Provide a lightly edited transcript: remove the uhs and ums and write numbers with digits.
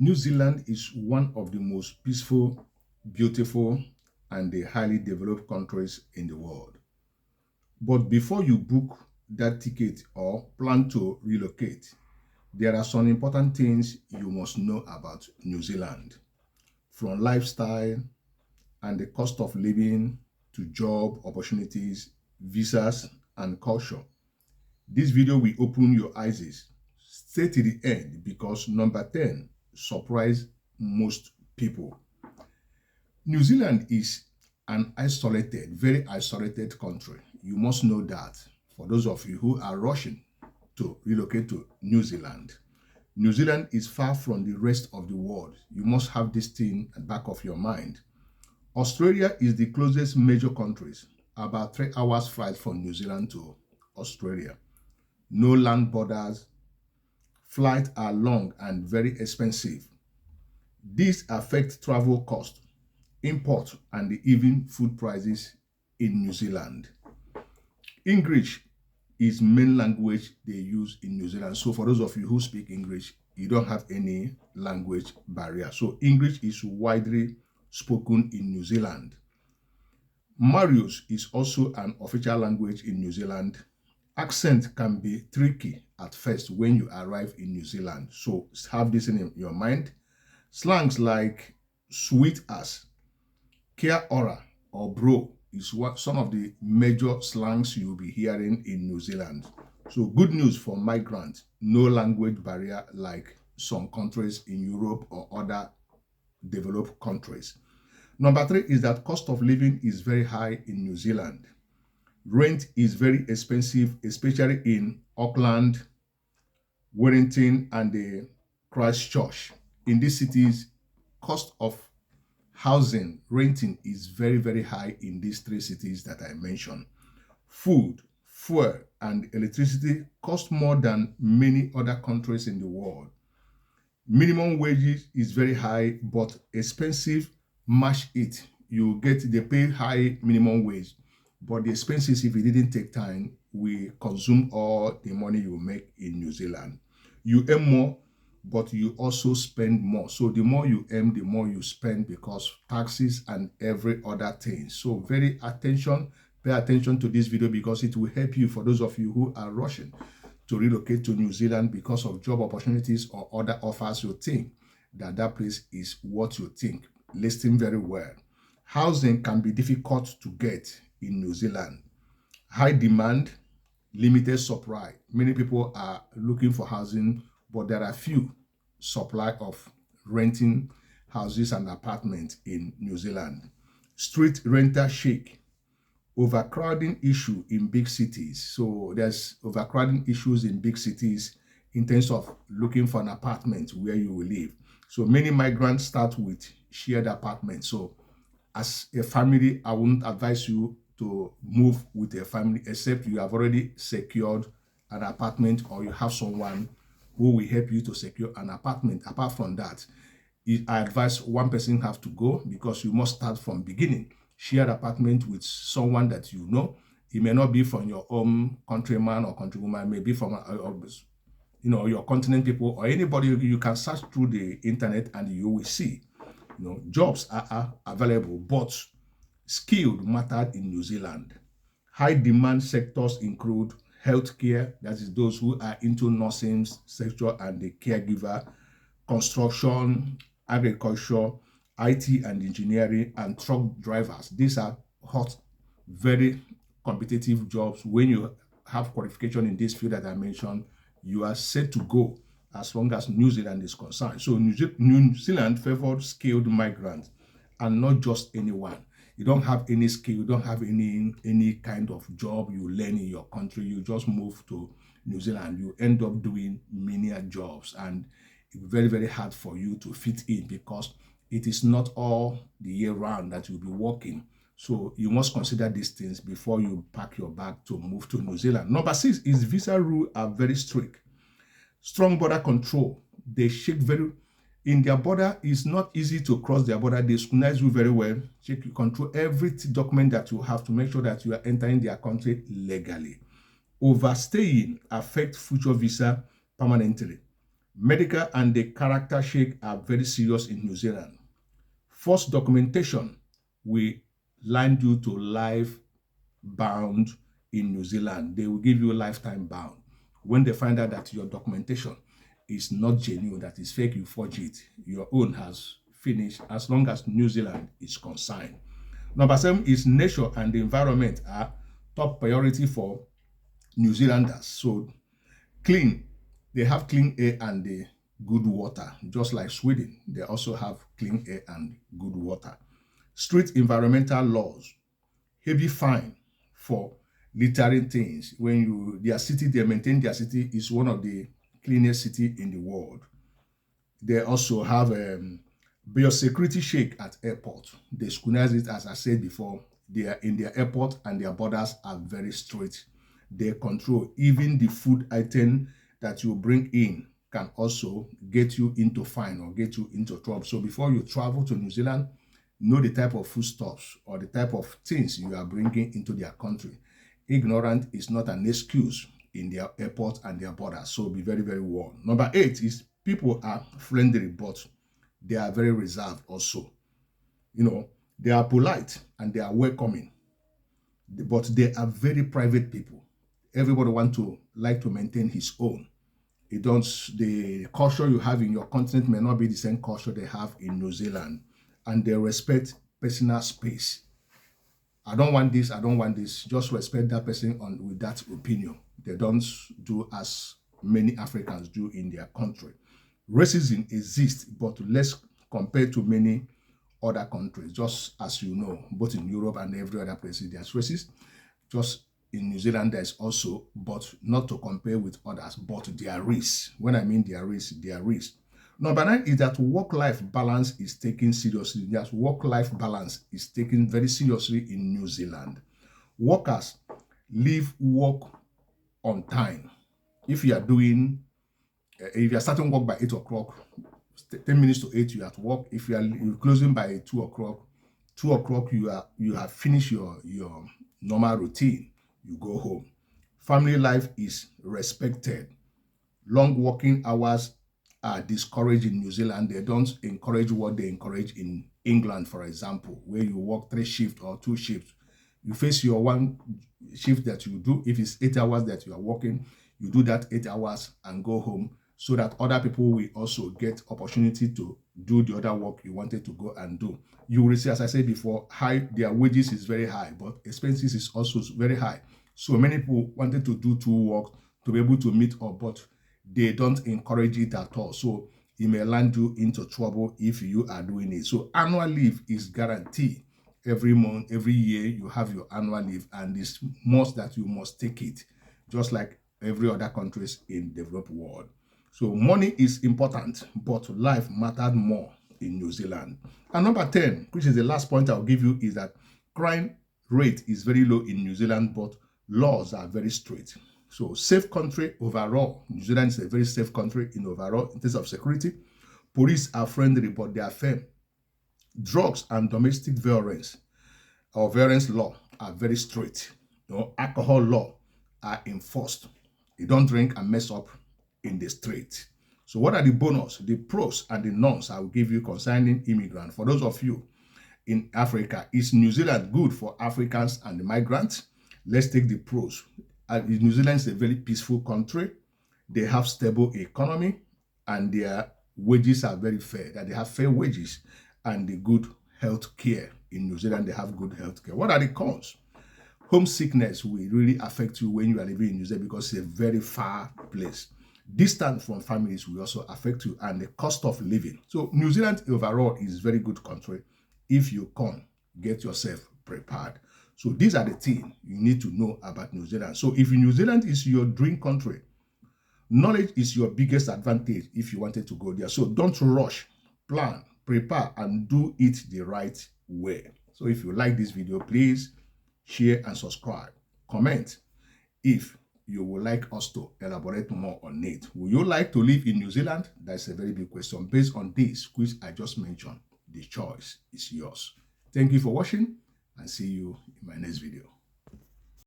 New Zealand is one of the most peaceful, beautiful, and the highly developed countries in the world. But before you book that ticket or plan to relocate, there are some important things you must know about New Zealand, from lifestyle and the cost of living to job opportunities, visas, and culture. This video will open your eyes. Stay to the end because number 10 surprise most people. New Zealand is an isolated, very isolated country. You must know that for those of you who are rushing to relocate to New Zealand. New Zealand is far from the rest of the world. You must have this thing at the back of your mind. Australia is the closest major countries, about 3 hours flight from New Zealand to Australia. No land borders. Flights are long and very expensive. This affects travel costs, import, and even food prices in New Zealand. English is main language they use in New Zealand. So for those of you who speak English, you don't have any language barrier. So English is widely spoken in New Zealand. Maori's is also an official language in New Zealand. Accent can be tricky at first when you arrive in New Zealand. So have this in your mind. Slangs like sweet as, kia ora, or bro is what some of the major slangs you'll be hearing in New Zealand. So good news for migrants, no language barrier like some countries in Europe or other developed countries. Number 3 is that cost of living is very high in New Zealand. Rent is very expensive, especially in Auckland, Wellington, and the Christchurch. In these cities, cost of housing, renting is very, very high in these 3 cities that I mentioned. Food, fuel, and electricity cost more than many other countries in the world. Minimum wages is very high, but expensive match it. You get the pay high minimum wage, but the expenses, if you didn't take time, will consume all the money you make in New Zealand. You earn more, but you also spend more. So the more you earn, the more you spend because taxes and every other thing. So pay attention to this video because it will help you for those of you who are rushing to relocate to New Zealand because of job opportunities or other offers. You think that place is what you think. Listen very well. Housing can be difficult to get in New Zealand. High demand, limited supply. Many people are looking for housing, but there are few supply of renting houses and apartments in New Zealand. Street renter shake. Overcrowding issue in big cities. So there's overcrowding issues in big cities in terms of looking for an apartment where you will live. So many migrants start with shared apartments. So as a family, I wouldn't advise you to move with a family except you have already secured an apartment or you have someone who will help you to secure an apartment. Apart from that, I advise one person have to go because you must start from beginning. Share apartment with someone that you know. It may not be from your own countryman or countrywoman, maybe from your continent people or anybody. You can search through the internet and you will see. Jobs are available, but skilled mattered in New Zealand. High demand sectors include healthcare, that is those who are into nursing sector and the caregiver, construction, agriculture, IT and engineering, and truck drivers. These are hot, very competitive jobs. When you have qualification in this field that I mentioned, you are set to go as long as New Zealand is concerned. So New Zealand favored skilled migrants and not just anyone. You don't have any skill, you don't have any kind of job you learn in your country. You just move to New Zealand. You end up doing many jobs and it's very, very hard for you to fit in because it is not all the year round that you'll be working. So you must consider these things before you pack your bag to move to New Zealand. Number 6 is visa rules are very strict. Strong border control. They shake in their border. It's not easy to cross their border. They scrutinize you very well. Check, you control every document that you have to make sure that you are entering their country legally. Overstaying affects future visa permanently. Medical and the character check are very serious in New Zealand. False documentation will land you to life bound in New Zealand. They will give you lifetime bound. When they find out that your documentation is not genuine, that is fake, you forge it. Your own has finished as long as New Zealand is concerned. Number 7 is nature and the environment are top priority for New Zealanders. So clean, they have clean air and the good water, just like Sweden. They also have clean air and good water. Strict environmental laws, heavy fine for littering things. When their city, they maintain their city is one of the cleanest city in the world. They also have biosecurity check at airport. They scrutinize it, as I said before. They are in their airport and their borders are very strict. They control even the food item that you bring in can also get you into fine or get you into trouble. So before you travel to New Zealand, know the type of foodstuffs or the type of things you are bringing into their country. Ignorant is not an excuse in their airport and their borders. So be very, very warned. Number 8 is people are friendly, but they are very reserved also. You know, they are polite and they are welcoming, but they are very private people. Everybody like to maintain his own. The culture you have in your continent may not be the same culture they have in New Zealand, and they respect personal space. I don't want this, I don't want this. Just respect that person with that opinion. They don't do as many Africans do in their country. Racism exists, but less compared to many other countries. Just as you know, both in Europe and every other place, there's racism. Just in New Zealand, there's also, but not to compare with others, but there is. When I mean there is. Number 9 is that work-life balance is taken seriously. Yes, work-life balance is taken very seriously in New Zealand. Workers leave work on time. If you are starting work by 8 o'clock, 10 minutes to 8, you are at work. If you're closing by 2 o'clock, 2 o'clock, you have finished your normal routine. You go home. Family life is respected. Long working hours are discouraged in New Zealand. They don't encourage what they encourage in England, for example, where you work 3 shifts or 2 shifts. You face your 1 shift that you do. If it's 8 hours that you are working, you do that 8 hours and go home, so that other people will also get opportunity to do the other work you wanted to go and do. You will see, as I said before, their wages is very high, but expenses is also very high. So many people wanted to do 2 work to be able to meet up, but they don't encourage it at all. So it may land you into trouble if you are doing it. So annual leave is guaranteed. Every month, every year, you have your annual leave, and it's must that you must take it, just like every other countries in the developed world. So money is important, but life mattered more in New Zealand. And number 10, which is the last point I'll give you, is that crime rate is very low in New Zealand, but laws are very strict. So safe country overall. New Zealand is a very safe country in overall in terms of security. Police are friendly, but they are firm. Drugs and domestic violence or violence law are very strict. Alcohol law are enforced. You don't drink and mess up in the street. So what are the bonus, the pros and the cons I will give you concerning immigrants? For those of you in Africa, is New Zealand good for Africans and the migrants? Let's take the pros. New Zealand is a very peaceful country. They have stable economy and their wages are very fair. That they have fair wages and the good health care. In New Zealand, they have good health care. What are the cons? Homesickness will really affect you when you are living in New Zealand because it's a very far place. Distance from families will also affect you, and the cost of living. So New Zealand overall is a very good country. If you come, get yourself prepared. So these are the things you need to know about New Zealand. So if New Zealand is your dream country, knowledge is your biggest advantage if you wanted to go there. So don't rush, plan, prepare, and do it the right way. So if you like this video, please share and subscribe. Comment if you would like us to elaborate more on it. Would you like to live in New Zealand? That's a very big question. Based on this, which I just mentioned, the choice is yours. Thank you for watching, and see you in my next video.